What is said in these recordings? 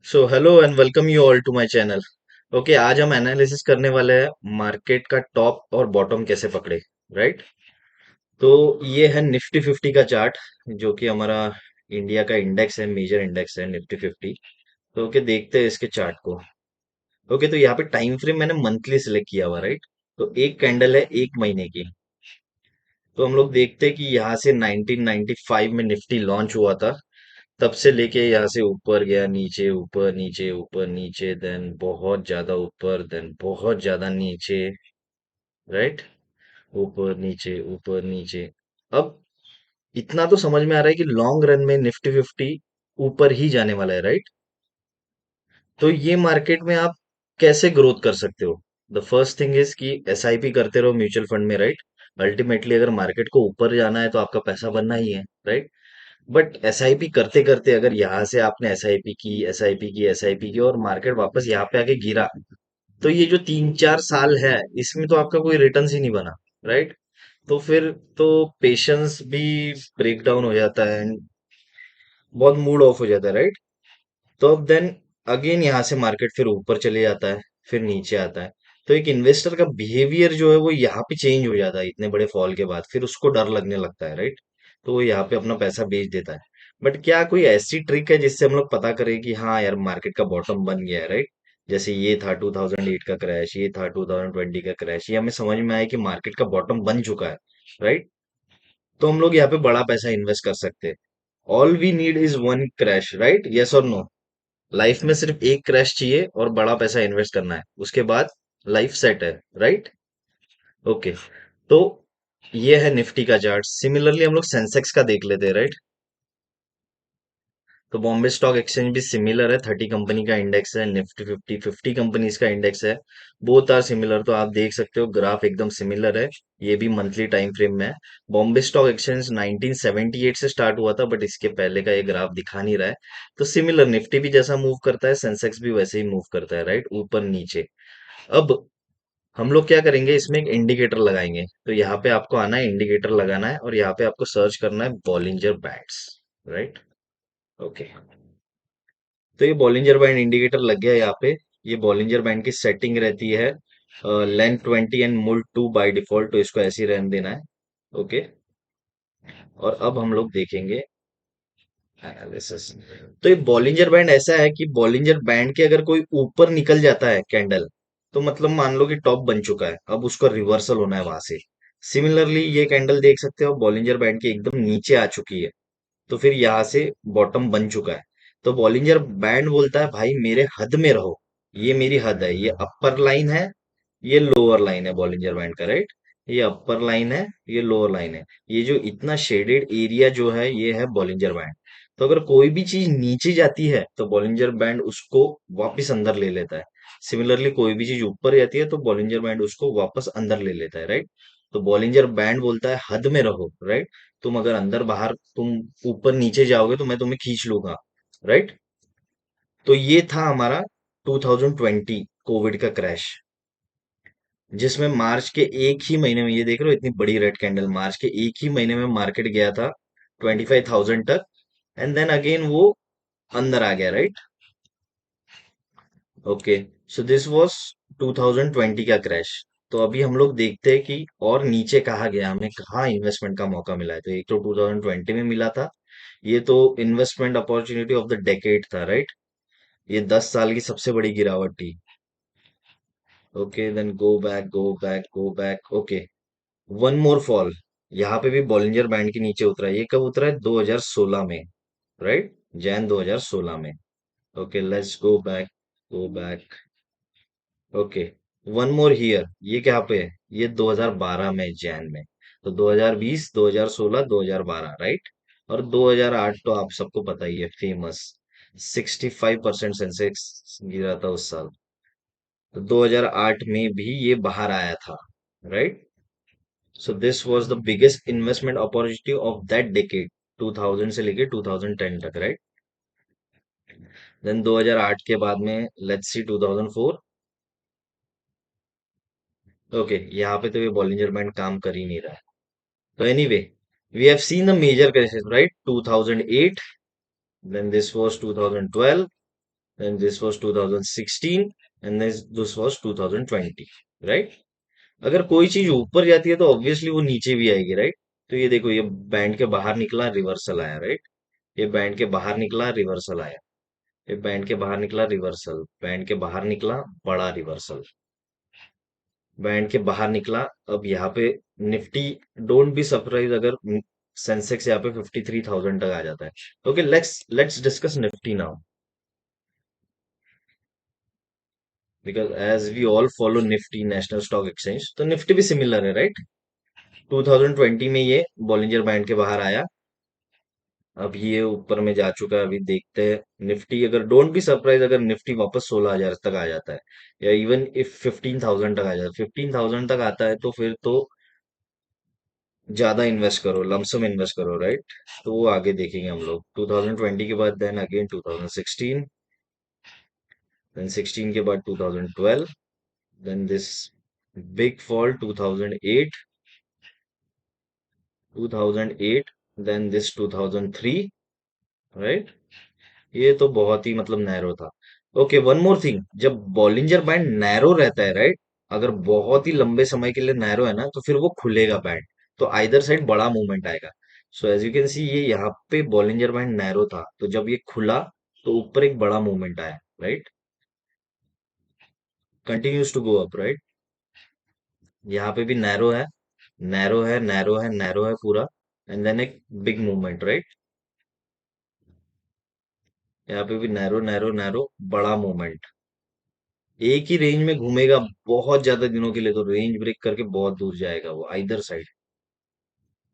So hello and welcome you all to my channel. Okay, आज हम analysis करने वाले हैं मार्केट का टॉप और बॉटम कैसे पकड़े। राइट। तो ये है निफ्टी 50 का चार्ट, जो कि हमारा इंडिया का इंडेक्स है, मेजर इंडेक्स है निफ्टी 50। तो ओके, देखते हैं इसके चार्ट को। ओके, तो यहाँ पे टाइम फ्रेम मैंने मंथली सिलेक्ट किया हुआ। राइट। तो एक कैंडल है 1 महीने की। तो हम लोग देखते हैं कि यहाँ से 1995 में निफ्टी लॉन्च हुआ था। तब से लेके यहाँ से ऊपर गया, नीचे, ऊपर नीचे, ऊपर नीचे, देन बहुत ज्यादा ऊपर, देन बहुत ज्यादा नीचे। राइट। ऊपर नीचे, ऊपर नीचे। अब इतना तो समझ में आ रहा है कि लॉन्ग रन में निफ्टी 50 ऊपर ही जाने वाला है। राइट। तो ये मार्केट में आप कैसे ग्रोथ कर सकते हो? द फर्स्ट थिंग इज कि एसआईपी करते रहो म्यूचुअल फंड में। राइट। अल्टीमेटली अगर मार्केट को ऊपर जाना है तो आपका पैसा बनना ही है। राइट। बट एसआईपी करते करते अगर यहाँ से आपने एसआईपी की, एसआईपी की, एसआईपी की, और मार्केट वापस यहाँ पे आके गिरा, तो ये जो 3-4 साल है, इसमें तो आपका कोई रिटर्न ही नहीं बना। राइट। तो फिर तो पेशेंस भी ब्रेक डाउन हो जाता है and बहुत मूड ऑफ हो जाता है। राइट। तो अब देन अगेन यहाँ से मार्केट फिर ऊपर चले जाता है, फिर नीचे आता है। तो एक इन्वेस्टर का बिहेवियर जो है वो यहाँ पे चेंज हो जाता है इतने बड़े फॉल के बाद, फिर उसको डर लगने लगता है। राइट। तो वो यहाँ पे अपना पैसा बेच देता है। बट क्या कोई ऐसी ट्रिक है जिससे हम लोग पता करें कि हाँ यार, मार्केट का बॉटम बन गया है? राइट। जैसे ये था 2008 का क्रैश, ये था 2020 का क्रैश, ये हमें समझ में आया कि मार्केट का बॉटम बन चुका है। राइट। तो हम लोग यहाँ पे बड़ा पैसा इन्वेस्ट कर सकते हैं। All we need is one crash. Right, yes और नो? लाइफ में सिर्फ एक क्रैश चाहिए और बड़ा पैसा इन्वेस्ट करना है, उसके बाद लाइफ सेट है। राइट। ओके। तो ये है निफ्टी का चार्ट। सिमिलरली हम लोग सेंसेक्स का देख लेते हैं। राइट। तो बॉम्बे स्टॉक एक्सचेंज भी सिमिलर है, 30 कंपनी का इंडेक्स है। निफ्टी 50 50 कंपनीज का इंडेक्स है। बोथ आर सिमिलर, तो आप देख सकते हो ग्राफ एकदम सिमिलर है। ये भी मंथली टाइम फ्रेम में है। बॉम्बे स्टॉक एक्सचेंज 1978 से स्टार्ट हुआ था, बट इसके पहले का ये ग्राफ दिखा नहीं रहा है। तो सिमिलर, निफ्टी भी जैसा मूव करता है, सेंसेक्स भी वैसे ही मूव करता है। राइट, ऊपर नीचे। अब हम लोग क्या करेंगे, इसमें एक इंडिकेटर लगाएंगे। तो यहाँ पे आपको आना है, इंडिकेटर लगाना है, और यहाँ पे आपको सर्च करना है बॉलिंजर बैंड्स। राइट। ओके। तो ये बॉलिंजर बैंड इंडिकेटर लग गया यहाँ पे। ये बॉलिंजर बैंड की सेटिंग रहती है लेंथ 20 एंड मुल्ट 2 बाय डिफॉल्ट, तो इसको ऐसे ही रहने देना है। ओके। और अब हम लोग देखेंगे एनालिसिस। तो ये बॉलिंजर बैंड ऐसा है कि बॉलिंजर बैंड के अगर कोई ऊपर निकल जाता है कैंडल, तो मतलब मान लो कि टॉप बन चुका है, अब उसका रिवर्सल होना है वहां से। सिमिलरली ये कैंडल देख सकते हो, बॉलिंजर बैंड के एकदम नीचे आ चुकी है, तो फिर यहाँ से बॉटम बन चुका है। तो बॉलिंजर बैंड बोलता है भाई मेरे हद में रहो, ये मेरी हद है, ये अपर लाइन है, ये लोअर लाइन है बॉलिंजर बैंड का। राइट। ये अपर लाइन है, ये लोअर लाइन है। ये जो इतना शेडेड एरिया जो है, ये है बॉलिंजर बैंड। तो अगर कोई भी चीज नीचे जाती है तो बॉलिंजर बैंड उसको वापस अंदर ले लेता है। सिमिलरली कोई भी चीज ऊपर जाती है तो बॉलिंजर बैंड उसको वापस अंदर ले लेता है। राइट। तो बॉलिंजर बैंड बोलता है हद में रहो। राइट। तुम अगर अंदर बाहर, तुम ऊपर नीचे जाओगे तो मैं तुम्हें खींच लूंगा। राइट। तो ये था हमारा 2020 कोविड का क्रैश, जिसमें मार्च के एक ही महीने में, ये देख रहे हो इतनी बड़ी रेड कैंडल, मार्च के एक ही महीने में मार्केट गया था 25,000 तक, एंड देन अगेन वो अंदर आ गया। Right. Okay. So this was 2020 का क्रैश। तो अभी हम लोग देखते हैं कि और नीचे कहाँ गया, हमें कहाँ इन्वेस्टमेंट का मौका मिला है। तो एक तो 2020 में मिला था, ये तो investment opportunity of the decade था। राइट। ये 10 साल की सबसे बड़ी गिरावट थी। Okay, then go back, go back, go back. Okay, one more fall. यहाँ पे भी बॉलिंजर बैंड के नीचे उतरा है। ये कब उतरा है? 2016 में। राइट। जैन 2016 में। Okay, let's go back, go back. Okay, one more here. ये क्या पे है? ये 2012 में, जैन में। तो 2020, 2016, 2012। राइट। और 2008 तो आप सबको पता ही है, फेमस। 65% सेंसेक्स गिरा था उस साल। तो 2008 में भी ये बाहर आया था। Right. So this was the biggest investment opportunity of that decade, 2000 से लेके 2010 तक। राइट। देन 2008 के बाद में लेट्स सी 2004। ओके, यहाँ पे तो ये बॉलिंजर बैंड काम कर ही नहीं रहा है। तो anyway, we have seen the major crashes. Right, 2008, then this was 2012, then this was 2016, and this was 2020, right? अगर कोई चीज ऊपर जाती है तो ऑब्वियसली वो नीचे भी आएगी, राइट? तो ये देखो, ये बैंड के बाहर निकला, रिवर्सल आया, राइट? ये बैंड के बाहर निकला, रिवर्सल आया। ये बैंड के बाहर निकला, रिवर्सल, बैंड के बाहर निकला, बड़ा रिवर्सल, बैंड के बाहर निकला। अब यहाँ पे निफ्टी, डोंट बी सरप्राइज अगर सेंसेक्स यहाँ पे 53,000 तक आ जाता है। Okay, let's discuss Nifty now, because as we all follow Nifty, National Stock Exchange, तो निफ्टी भी सिमिलर है, राइट? 2020 में ये बॉलिंजर बैंड के बाहर आया, अब ये ऊपर में जा चुका है। अभी देखते हैं निफ्टी, अगर डोंट बी सरप्राइज अगर निफ्टी वापस 16,000 तक आ जाता है, या इवन इफ 15,000 तक आ जाता है, 15,000 तक आता है तो फिर तो ज्यादा इन्वेस्ट करो, लमसम इन्वेस्ट करो, राइट? तो वो आगे देखेंगे हम लोग 2020 के बाद, देन अगेन 2016, देन 16 के बाद 2012, then this big fall 2008, 2008, then this 2003, right? ये तो बहुत ही मतलब नैरो था। ओके, वन मोर थिंग, जब बॉलिंजर बैंड नैरो रहता है, राइट? अगर बहुत ही लंबे समय के लिए नैरो है ना, तो फिर वो खुलेगा बैंड, तो आइदर साइड बड़ा मूवमेंट आएगा। So as you can see, ये यहाँ पे बॉलिंजर बैंड नैरो था, तो जब ये खुला तो ऊपर एक बड़ा मूवमेंट आया, right? Continues to go up, right? यहाँ पे भी नैरो है, नैरो है, नैरो है, नैरो है पूरा, एंड देन एक बिग मूवमेंट, राइट? यहाँ पे भी नैरो, नैरो, नैरो, बड़ा मूवमेंट, एक ही रेंज में घूमेगा बहुत ज्यादा दिनों के लिए, तो रेंज ब्रेक करके बहुत दूर जाएगा वो आइदर साइड,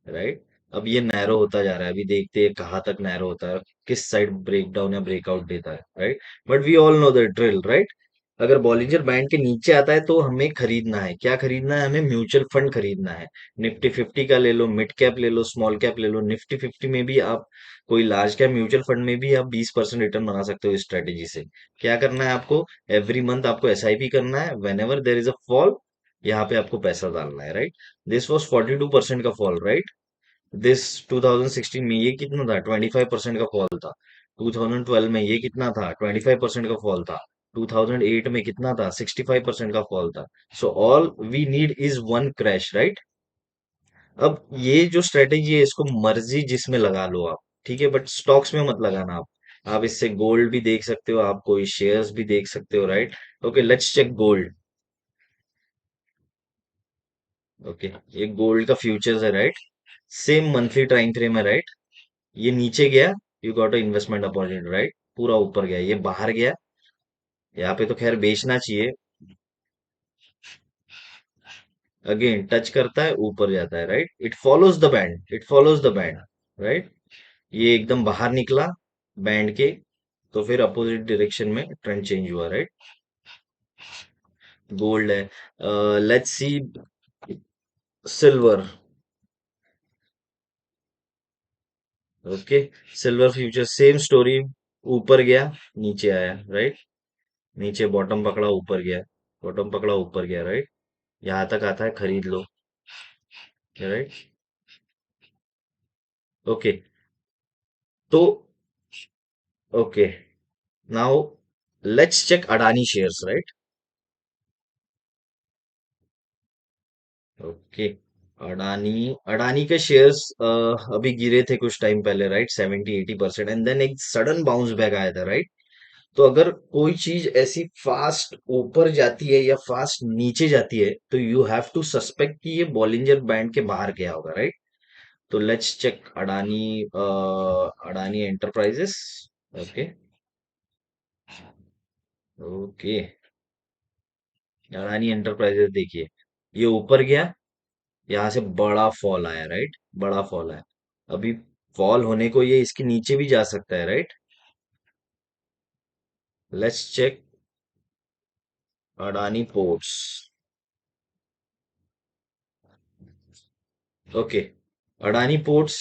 राइट? अब ये नैरो होता जा रहा है, अभी देखते हैं कहाँ तक नैरो होता है, किस साइड ब्रेक डाउन या ब्रेकआउट देता है, right? But we all know the drill, right? अगर बॉलिंजर बैंड के नीचे आता है तो हमें खरीदना है, क्या खरीदना है? हमें म्यूचुअल फंड खरीदना है। निफ्टी 50 का ले लो, मिड कैप ले लो, स्मॉल कैप ले लो। निफ्टी 50 में भी आप कोई लार्ज कैप म्यूचुअल फंड में भी आप 20% रिटर्न बना सकते हो इस स्ट्रेटेजी से। क्या करना है आपको? एवरी मंथ आपको एसआईपी करना है, when ever there is a fall, यहाँ पे आपको पैसा डालना है, राइट? दिस वॉज 42% का फॉल, राइट? दिस 2016 में ये कितना था? 25% का फॉल था। 2012 में ये कितना था? 25% का फॉल था। 2008 में कितना था? 65% का फॉल था। So all we need is one crash, right? अब ये जो स्ट्रेटेजी है, इसको मर्जी जिसमें लगा लो आप, ठीक है, बट स्टॉक्स में मत लगाना आप इससे गोल्ड भी देख सकते हो, आप कोई शेयर्स भी देख सकते हो, right? Okay, let's check gold. Okay, ये गोल्ड का फ्यूचर्स है, right? Same monthly time frame है, राइट? ये नीचे गया, you got a investment opportunity, right? पूरा ऊपर गया, ये बाहर गया, यहाँ पे तो खैर बेचना चाहिए। अगेन टच करता है, ऊपर जाता है, right? It follows the band, it follows the band, right? ये एकदम बाहर निकला बैंड के, तो फिर अपोजिट डायरेक्शन में ट्रेंड चेंज हुआ, राइट? गोल्ड है, let's see silver. Okay, silver future same story, ऊपर गया, नीचे आया, राइट? नीचे बॉटम पकड़ा, ऊपर गया, बॉटम पकड़ा, ऊपर गया, राइट? यहाँ तक आता है, खरीद लो, राइट? ओके, तो okay, now let's check Adani shares, right? Okay, Adani, Adani के शेयर्स अभी गिरे थे कुछ टाइम पहले, राइट? 70-80%, एंड देन एक सडन बाउंस बैक आया था, राइट? तो अगर कोई चीज ऐसी फास्ट ऊपर जाती है या फास्ट नीचे जाती है, तो यू हैव टू सस्पेक्ट कि ये बॉलिंजर बैंड के बाहर गया होगा, राइट? तो let's check Adani, Adani Enterprises. Okay, okay, Adani Enterprises देखिए, ये ऊपर गया, यहाँ से बड़ा फॉल आया, राइट? बड़ा फॉल आया, अभी फॉल होने को ये इसके नीचे भी जा सकता है, right? Let's check Adani Ports. Okay, Adani Ports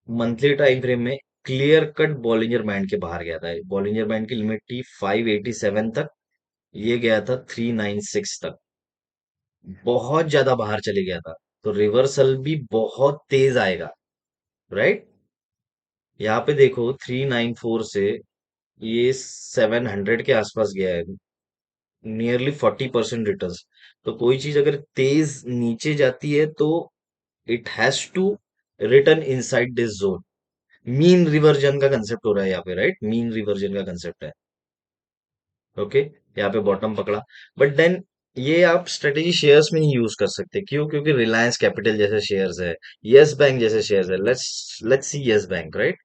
monthly time frame में क्लियर कट बॉलिंजर बैंड के बाहर गया था। बॉलिंजर बैंड की लिमिट थी 587 तक, ये गया था 396 तक, बहुत ज्यादा बाहर चले गया था। तो रिवर्सल भी बहुत तेज आएगा, राइट? यहाँ पे देखो 394 से ये 700 के आसपास गया है, नियरली 40% रिटर्न। तो कोई चीज अगर तेज नीचे जाती है तो it has to return inside this zone. Mean reversion का कंसेप्ट हो रहा है यहाँ पे, राइट? मीन रिवर्जन का कंसेप्ट है। ओके, यहाँ पे बॉटम पकड़ा, बट देन ये आप स्ट्रेटेजी शेयर्स में नहीं यूज कर सकते। क्यों? क्योंकि रिलायंस कैपिटल जैसे शेयर्स है, यस बैंक जैसे शेयर्स है। Let's let's see yes bank, right?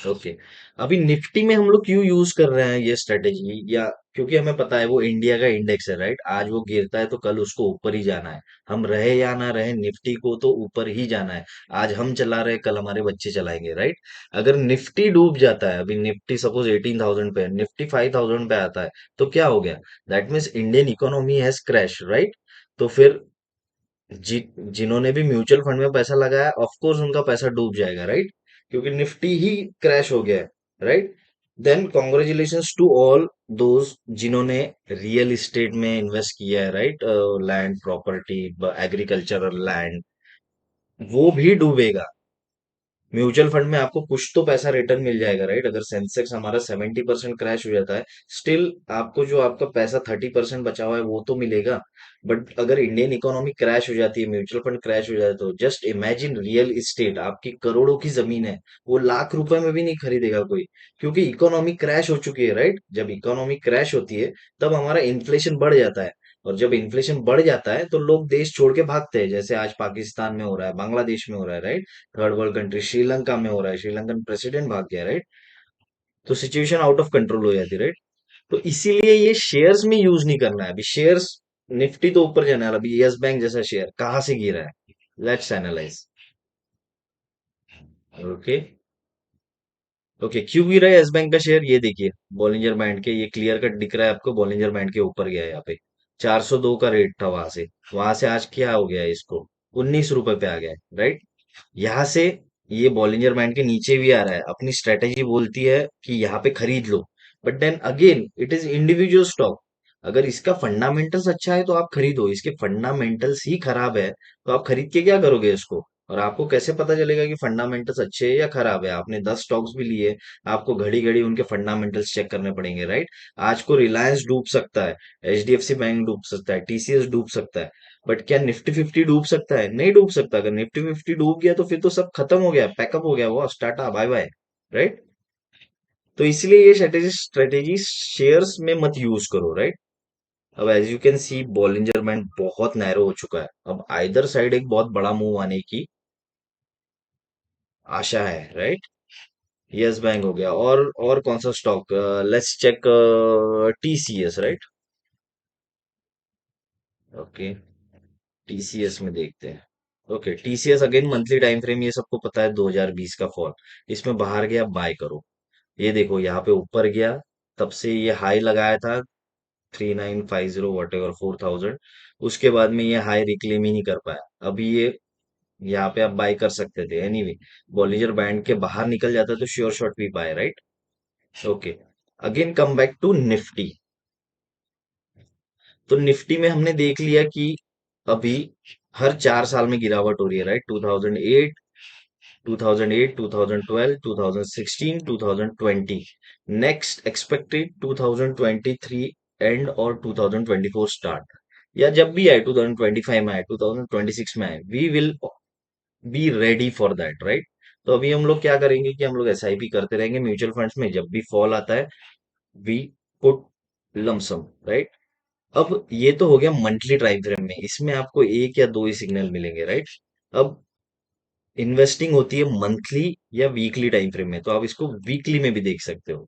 Okay, अभी निफ्टी में हम लोग क्यों यूज कर रहे हैं ये स्ट्रेटेजी? या क्योंकि हमें पता है वो इंडिया का इंडेक्स है, राइट? आज वो गिरता है तो कल उसको ऊपर ही जाना है। हम रहे या ना रहे, निफ्टी को तो ऊपर ही जाना है। आज हम चला रहे, कल हमारे बच्चे चलाएंगे, राइट? अगर निफ्टी डूब जाता है, अभी निफ्टी सपोज 18,000 पे है, निफ्टी 5,000 पे आता है, तो क्या हो गया? That means Indian economy has crash, right? तो फिर जि, जिन्होंने भी म्यूचुअल फंड में पैसा लगाया, ऑफ कोर्स उनका पैसा डूब जाएगा, राइट? क्योंकि निफ्टी ही क्रैश हो गया है, right? Then congratulations to all those जिन्होंने रियल इस्टेट में इन्वेस्ट किया है, right? Land property, agricultural land, वो भी डूबेगा। म्यूचुअल फंड में आपको कुछ तो पैसा रिटर्न मिल जाएगा, राइट? अगर सेंसेक्स हमारा 70% क्रैश हो जाता है, स्टिल आपको जो आपका पैसा 30% बचा हुआ है वो तो मिलेगा। बट अगर इंडियन इकोनॉमी क्रैश हो जाती है, म्यूचुअल फंड क्रैश हो जाए, तो जस्ट इमेजिन रियल इस्टेट आपकी करोड़ों की जमीन है, वो लाख रुपए में भी नहीं खरीदेगा कोई। क्योंकि इकोनॉमी क्रैश हो चुकी है, राइट? जब इकोनॉमी क्रैश होती है तब हमारा इन्फ्लेशन बढ़ जाता है। और जब इन्फ्लेशन बढ़ जाता है तो लोग देश छोड़ के भागते हैं, जैसे आज पाकिस्तान में हो रहा है, बांग्लादेश में हो रहा है, right? Third world country Sri Lanka में हो रहा है, श्रीलंकन प्रेसिडेंट भाग गया, राइट? तो सिचुएशन आउट ऑफ कंट्रोल हो जाती है, राइट? तो इसीलिए ये शेयर्स में यूज नहीं करना है अभी। शेयर्स, निफ्टी तो ऊपर जाना है, अभी यस बैंक जैसा शेयर कहाँ से गिरा है? Let's analyse. ओके, ओके, क्यों गिरा है यस बैंक का शेयर? ये देखिए, बॉलिंजर बैंड के, ये क्लियर कट दिख रहा है आपको, बॉलिंजर बैंड के ऊपर गया है यहाँ पे। 402 का रेट था वहां से आज क्या हो गया है इसको? 19 रुपए पे आ गया है, राइट? यहाँ से ये बॉलिंजर बैंड के नीचे भी आ रहा है, अपनी स्ट्रेटेजी बोलती है कि यहाँ पे खरीद लो। But then again it is individual stock. अगर इसका फंडामेंटल्स अच्छा है तो आप खरीदो, इसके फंडामेंटल्स ही खराब है तो आप खरीद के क्या करोगे इसको? और आपको कैसे पता चलेगा कि फंडामेंटल्स अच्छे है या खराब है? आपने 10 स्टॉक्स भी लिए, आपको घड़ी घड़ी उनके फंडामेंटल्स चेक करने पड़ेंगे, राइट? आज को रिलायंस डूब सकता है, एचडीएफसी बैंक डूब सकता है, टीसीएस डूब सकता है, बट क्या निफ्टी 50 डूब सकता है? नहीं डूब सकता। अगर निफ्टी 50 डूब गया तो फिर तो सब खत्म हो गया, पैकअप हो गया, वो टाटा बाय बाय, राइट? तो इसलिए ये स्ट्रेटेजी शेयर्स में मत यूज करो, राइट? अब as you can see Bollinger band बहुत नैरो हो चुका है, अब आइदर साइड एक बहुत बड़ा मूव आने की आशा है, राइट? यस बैंक हो गया, और कौन सा stock? Let's check TCS, right? Okay, TCS में देखते हैं। ओके, TCS again monthly time frame, ये सबको पता है 2020 का फॉल। इसमें बाहर गया, बाय करो। ये देखो यहाँ पे ऊपर गया, तब से ये हाई लगाया था 3950 वट एवर 4000। उसके बाद में ये हाई रिक्लेम ही नहीं कर पाया। अभी ये यहाँ पे आप बाय कर सकते थे एनीवे। बॉलिंजर बैंड के बाहर निकल जाता तो श्योर शॉट भी buy, right? Okay, again come back to Nifty. तो निफ्टी में हमने देख लिया कि अभी हर 4 साल में गिरावट हो रही है, राइट? 2008, 2008, 2012, 2016, 2020, नेक्स्ट एक्सपेक्टेड 2023 एंड और 2024 स्टार्ट, या जब भी आए, 2025 में आए, 2026 में आए, we will be ready for that, right? तो अभी हम लोग क्या करेंगे कि हम लोग एसआईपी करते रहेंगे म्यूचुअल फंड्स में। जब भी फॉल आता है, वी पुट लमसम, राइट? अब ये तो हो गया मंथली टाइम फ्रेम में, इसमें आपको एक या दो ही सिग्नल मिलेंगे, राइट? अब इन्वेस्टिंग होती है मंथली या वीकली टाइम फ्रेम में, तो आप इसको वीकली में भी देख सकते हो।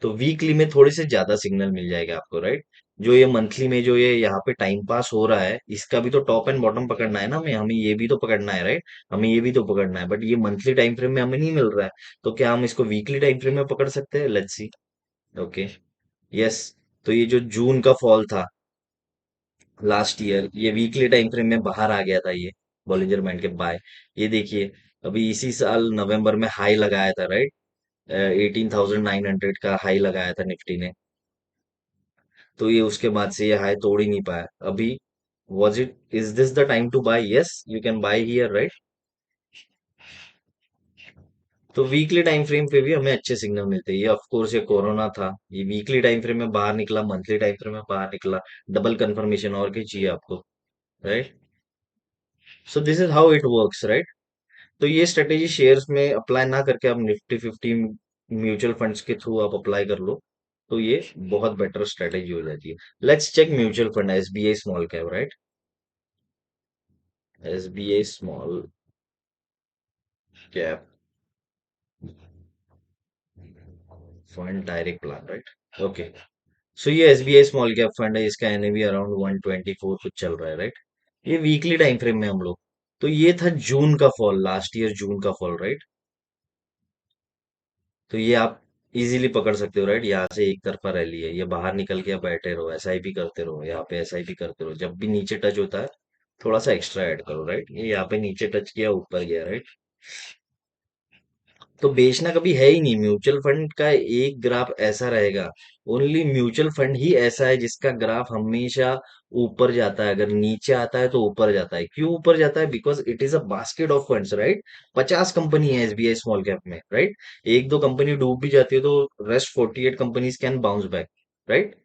तो वीकली में थोड़े से ज्यादा सिग्नल मिल जाएगा आपको, राइट? जो ये मंथली में जो ये यहाँ पे टाइम पास हो रहा है, इसका भी तो टॉप एंड बॉटम पकड़ना है ना, हमें हमें ये भी तो पकड़ना है, राइट? हमें ये भी तो पकड़ना है, बट ये मंथली टाइम फ्रेम में हमें नहीं मिल रहा है। तो क्या हम इसको वीकली टाइम फ्रेम में पकड़ सकते हैं? Let's see. Okay, yes. तो ये जो जून का फॉल था लास्ट ईयर, ये वीकली टाइम फ्रेम में बाहर आ गया था, ये बॉलिंजर बैंड के बाय। ये देखिए, अभी इसी साल नवंबर में हाई लगाया था, राइट? 18,900 का हाई लगाया था निफ्टी ने। तो ये उसके बाद से ये हाई तोड़ ही नहीं पाया अभी। Was it, is this the time to buy? Yes, you can buy here, right? तो वीकली टाइम फ्रेम पे भी हमें अच्छे सिग्नल मिलते हैं। ये ऑफ कोर्स ये कोरोना था, ये वीकली टाइम फ्रेम में बाहर निकला, मंथली टाइम फ्रेम में बाहर निकला। डबल कंफर्मेशन और क्या चाहिए आपको, right? So this is how it works, right? तो ये स्ट्रेटेजी शेयर्स में अप्लाई ना करके आप निफ्टी 50 म्यूचुअल फंड्स के थ्रू आप अप्लाई कर लो, तो ये बहुत बेटर स्ट्रेटेजी हो जाती है। Let's check mutual fund, SBI small cap, right? SBI small cap fund direct plan, right? Okay. So ये एसबीआई स्मॉल कैप फंड है, इसका एनएवी अराउंड 124 कुछ चल रहा है, राइट? ये वीकली टाइम फ्रेम में हम लोग, तो ये था जून का फॉल, लास्ट ईयर जून का फॉल, राइट? तो ये आप इजीली पकड़ सकते हो, राइट? यहाँ से एक तरफा रैली है, ये बाहर निकल के आप बैठे रहो, एसआईपी करते रहो, यहाँ पे एसआईपी करते रहो, जब भी नीचे टच होता है थोड़ा सा एक्स्ट्रा ऐड करो, राइट? ये यहाँ पे नीचे टच किया, ऊपर गया, राइट? तो बेचना कभी है ही नहीं। म्यूचुअल फंड का एक ग्राफ ऐसा रहेगा, ओनली म्यूचुअल फंड ही ऐसा है जिसका ग्राफ हमेशा ऊपर जाता है। अगर नीचे आता है तो ऊपर जाता है। क्यों ऊपर जाता है? Because it is a basket of funds, right? 50 company है एसबीआई स्मॉल कैप में, राइट? एक दो कंपनी डूब भी जाती है तो rest 48 companies can bounce back, right?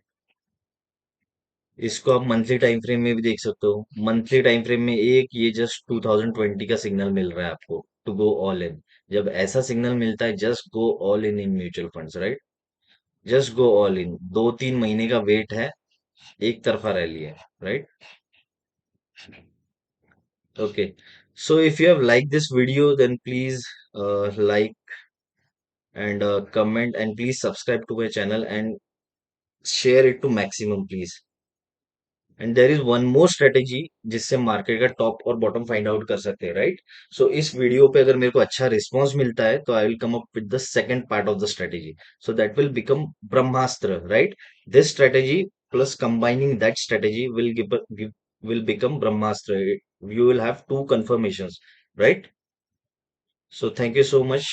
इसको आप मंथली टाइम फ्रेम में भी देख सकते हो। मंथली टाइम फ्रेम में एक ये जस्ट 2020 का सिग्नल मिल रहा है आपको, टू गो ऑल इन। जब ऐसा सिग्नल मिलता है, just go all in in mutual funds, right? Just go all in. 2-3 महीने का वेट है, एक तरफा रैली है, right? Okay. So if you have like this video then please like and comment and please subscribe to my channel and share it to maximum, please. And there is one more strategy जिससे market का top और bottom find out कर सकते हैं, right? सो इस video पे अगर मेरे को अच्छा रिस्पॉन्स मिलता है तो I will come up with the second part of the strategy, so that will become Brahmastra, right? This strategy plus combining that strategy will become brahmastra. You will have two confirmations, right? So thank you so much.